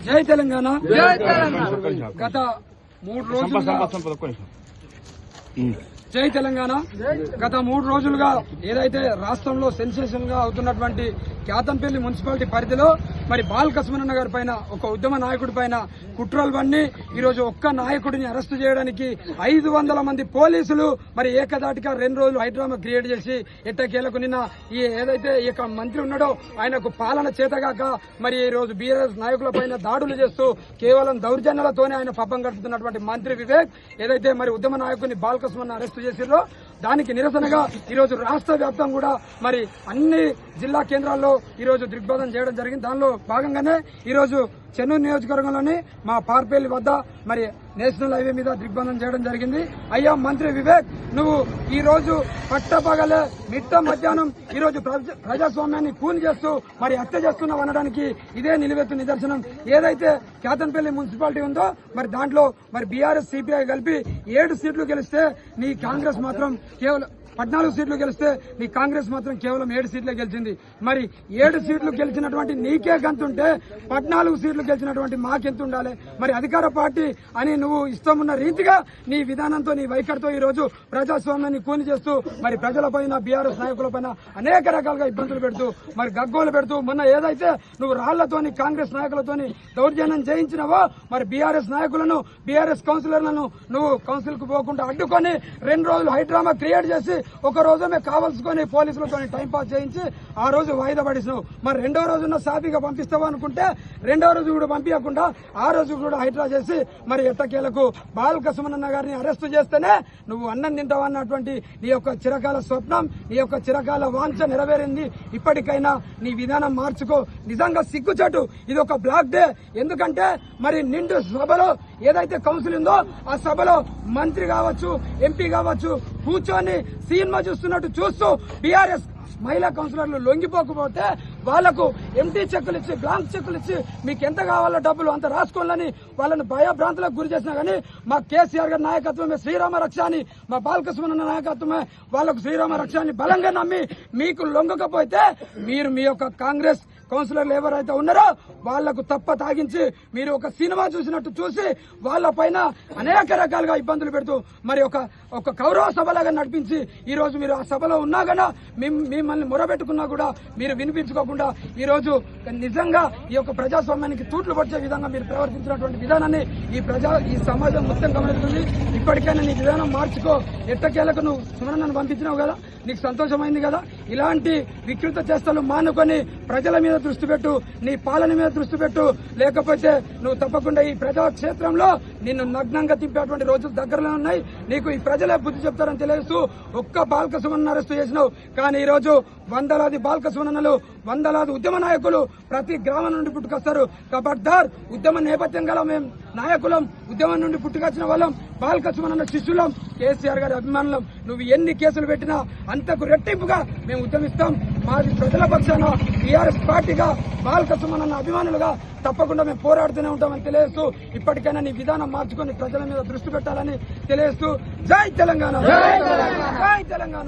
జై తెలంగాణ. గత 3 రోజులుగా జై తెలంగాణ. గత 3 రోజులుగా ఏదైతే రాష్ట్రంలో సెన్సేషన్ గా అవుతున్నటువంటి క్యాతంపల్లి మున్సిపాలిటీ పరిధిలో మరి బాలకృష్ణన్న గారి పైన ఒక ఉద్యమ నాయకుడి పైన కుట్రలు పన్ని ఈరోజు ఒక్క నాయకుడిని అరెస్టు చేయడానికి 500 మంది పోలీసులు మరి ఏకదాటిగా 2 రోజులు హైడ్రామా క్రియేట్ చేసి ఎట్టకేలకు నిన్న ఈ ఏదైతే ఈ మంత్రి ఉన్నాడో ఆయనకు పాలన చేతగాక మరి ఈ రోజు బీఆర్ఎస్ నాయకుల పైన దాడులు చేస్తూ కేవలం దౌర్జన్యాలతోనే ఆయన పబ్బం గడుపుతున్నటువంటి మంత్రి వివేక్ ఏదైతే మరి ఉద్యమ నాయకుడిని బాలకృష్ణన్న అరెస్టు చేసిరో దానికి నిరసనగా ఈరోజు రాష్ట్ర వ్యాప్తంగా కూడా మరి అన్ని జిల్లా కేంద్రాల్లో ఈరోజు దిగ్బంధం చేయడం జరిగింది. దానిలో భాగంగానే ఈరోజు చెన్నూరు నియోజకవర్గంలోని మా పార్పల్లి వద్ద మరి నేషనల్ హైవే మీద దిగ్బంధం చేయడం జరిగింది. అయ్యా మంత్రి వివేక్, నువ్వు ఈ రోజు పట్టపగలే మిట్ట మధ్యాహ్నం ఈ రోజు ప్రజాస్వామ్యాన్ని కూని చేస్తూ మరి హత్య చేస్తున్నావు అనడానికి ఇదే నిలువెత్తు నిదర్శనం. ఏదైతే క్యాతన్పల్లి మున్సిపాలిటీ ఉందో మరి దాంట్లో మరి బీఆర్ఎస్ సిపిఐ కలిపి 7 సీట్లు గెలిస్తే నీ కాంగ్రెస్ మాత్రం కేవలం 14 సీట్లు గెలిస్తే నీ కాంగ్రెస్ మాత్రం కేవలం 7 సీట్లే గెలిచింది. మరి 7 సీట్లు గెలిచినటువంటి నీకే గంతుంటే 14 సీట్లు గెలిచినటువంటి మాకెంత ఉండాలి? మరి అధికార పార్టీ అని నువ్వు ఇష్టమున్న రీతిగా నీ విధానంతో నీ వైఖరితో ఈ రోజు ప్రజాస్వామ్యాన్ని కూని చేస్తూ మరి ప్రజలపైన బీఆర్ఎస్ నాయకులపైన అనేక రకాలుగా ఇబ్బందులు పెడుతూ మరి గగ్గోలు పెడుతూ మొన్న ఏదైతే నువ్వు రాళ్లతోని కాంగ్రెస్ నాయకులతోని దౌర్జన్యం చేయించినవో మరి బీఆర్ఎస్ నాయకులను బీఆర్ఎస్ కౌన్సిలర్లను నువ్వు కౌన్సిల్ కు పోకుండా అడ్డుకొని 2 రోజులు హైడ్రామా క్రియేట్ చేసి ఒక రోజు మేము కావాల్సుకొని పోలీసులతో టైం పాస్ చేయించి ఆ రోజు వాయిదా పడిసినావు. మరి 2వ రోజున సాఫీగా పంపిస్తావు అనుకుంటే 2వ రోజు కూడా పంపించకుండా ఆ రోజు కూడా హైడ్రా చేసి మరి ఎట్టకేలకు బాలకృష్ణన్న గారిని అరెస్టు చేస్తేనే నువ్వు అన్నం తింటావు అన్నటువంటి నీ యొక్క చిరకాల స్వప్నం, నీ యొక్క చిరకాల వాంఛ నెరవేరింది. ఇప్పటికైనా నీ విధానం మార్చుకో. నిజంగా సిగ్గుచాటు, ఇది ఒక బ్లాక్ డే. ఎందుకంటే మరి నిండు సభలో ఏదైతే కౌన్సిల్ ఉందో ఆ సభలో మంత్రి కావచ్చు, ఎంపీ కావచ్చు కూర్చొని సినిమా చూస్తున్నట్టు చూస్తూ బీఆర్ఎస్ మహిళా కౌన్సిలర్లు లొంగిపోకపోతే వాళ్లకు ఎంటీ చెక్కులు ఇచ్చి బ్లాంక్ చెక్కులు ఇచ్చి మీకు ఎంత కావాలో డబ్బులు అంత రాసుకోవాలని వాళ్ళని భయభ్రాంతులకు గురి చేసినా గానీ మా కేసీఆర్ గారి నాయకత్వమే శ్రీరామ రక్ష అని, మా బాలకృష్ణన్న నాయకత్వమే వాళ్లకు శ్రీరామ రక్ష అని బలంగా నమ్మి మీకు లొంగకపోతే మీరు మీ యొక్క కాంగ్రెస్ కౌన్సిలర్లు ఎవరైతే ఉన్నారో వాళ్లకు తప్ప తాగించి మీరు ఒక సినిమా చూసినట్టు చూసి వాళ్ళ పైన అనేక రకాలుగా ఇబ్బందులు పెడుతూ మరి ఒక కౌరవ సభలాగా నడిపించి ఈ రోజు మీరు ఆ సభలో ఉన్నా గనా మిమ్మల్ని మొరబెట్టుకున్నా కూడా మీరు వినిపించుకోకుండా ఈ రోజు నిజంగా ఈ యొక్క ప్రజాస్వామ్యానికి తూట్లు పట్టే విధంగా మీరు ప్రవర్తించినటువంటి విధానాన్ని ఈ సమాజం మొత్తం గమనిస్తుంది. ఇప్పటికైనా నీ విధానం మార్చుకో. ఎట్టకేలకు నువ్వు సుమనన్నను పంపించినావు కదా, నీకు సంతోషమైంది కదా. ఇలాంటి వికృత చేష్టలు మానుకొని ప్రజల మీద దృష్టి పెట్టు, నీ పాలన మీద దృష్టి పెట్టు. లేకపోతే నువ్వు తప్పకుండా ఈ ప్రజాక్షేత్రంలో నిన్ను నగ్నంగా తిప్పేటువంటి రోజులు దగ్గరలో ఉన్నాయి. నీకు ఈ ప్రజలే బుద్ధి చెప్తారని తెలియజేస్తూ ఒక్క బాలకృష్ణన్న అరెస్టు చేసినావు. కానీ ఈ రోజు వందలాది బాలకృష్ణన్నలు, వందలాది ఉద్యమ నాయకులు ప్రతి గ్రామం నుండి పుట్టుకొస్తారు. ఖబర్దార్, ఉద్యమ నేపథ్యం గల మేము నాయకులం, ఉద్యమం నుండి పుట్టుకొచ్చిన వాళ్ళం, బాలకృష్ణన్న శిష్యులం, కేసీఆర్ గారి అభిమానులం. నువ్వు ఎన్ని కేసులు పెట్టినా అంతకు రెట్టింపుగా మేము ఉద్యమిస్తాం. మాది ప్రజల పక్షాన టీఆర్ఎస్ పార్టీగా బాలకృష్ణన్న అభిమానులుగా తప్పకుండా మేము పోరాడుతూనే ఉంటామని తెలియజేస్తూ ఇప్పటికైనా నీ విధానం మార్చుకొని ప్రజల మీద దృష్టి పెట్టాలని తెలియజేస్తూ జై తెలంగాణ, జై తెలంగాణ.